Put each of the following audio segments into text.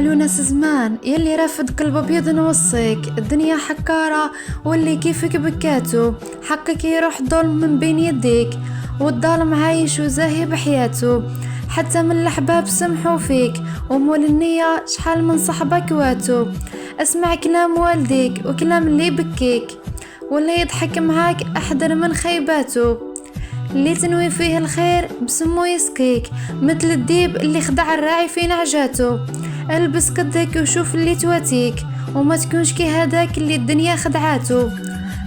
يونس زمان يلي رافد قلب ابيض نوصيك، الدنيا حكارة واللي كيفك بكاتو، حقك يروح ظلم من بين يديك، والظالم عايش وزاهي بحياته. حتى من الأحباب سمحوا فيك، ومول النية شحال من صحبك واتو. اسمع كلام والديك وكلام اللي بكيك، واللي يضحك معاك احذر من خيباته. اللي تنوي فيه الخير بسمو يسقيك، مثل الديب اللي خدع الراعي في نعجاته. البس قدك وشوف اللي تواتيك، وما تكونش كي هداك اللي الدنيا خدعاته.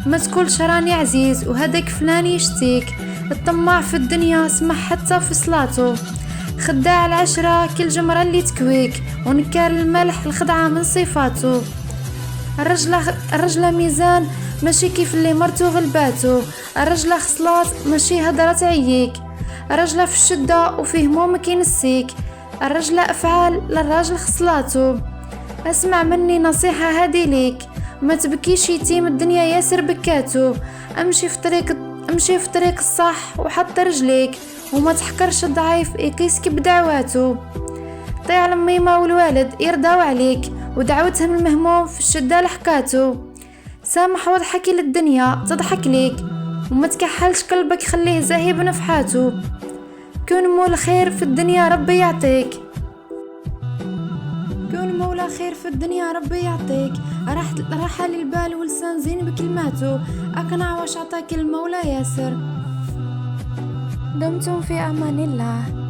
ما تقولش راني عزيز وهداك فلان يشتيك، الطماع في الدنيا سمح حتى في صلاته. خداع العشرة كل جمرة اللي تكويك، ونكار الملح الخدعة من صفاته. الرجلة ميزان ماشي كيف اللي مرتو غلباتو، الرجلة خصلات ماشي هدرة تعييك، الرجلة في الشدة وفي همومك ينسيك، الرجلة أفعال للراجل خصلاتو. اسمع مني نصيحة هادي ليك، ما تبكيش يتيم الدنيا ياسر بكاتو. امشي في طريق الصح وحط رجليك، وما تحكرش الضعيف يقيسك بدعواتو. طيع الميمة والوالد يرضاو عليك، ودعوتهم المهموم في الشدة لحكاتو. سامح واضحك للدنيا تضحك ليك، وما تكحلش قلبك خليه زاهي بنفحاتو. كون مول خير في الدنيا ربي يعطيك، كون مولا خير في الدنيا ربي يعطيك. راحة للبال ولسان زين بكلماته، أقنع واش عطاك المولى ياسر. دمتم في أمان الله.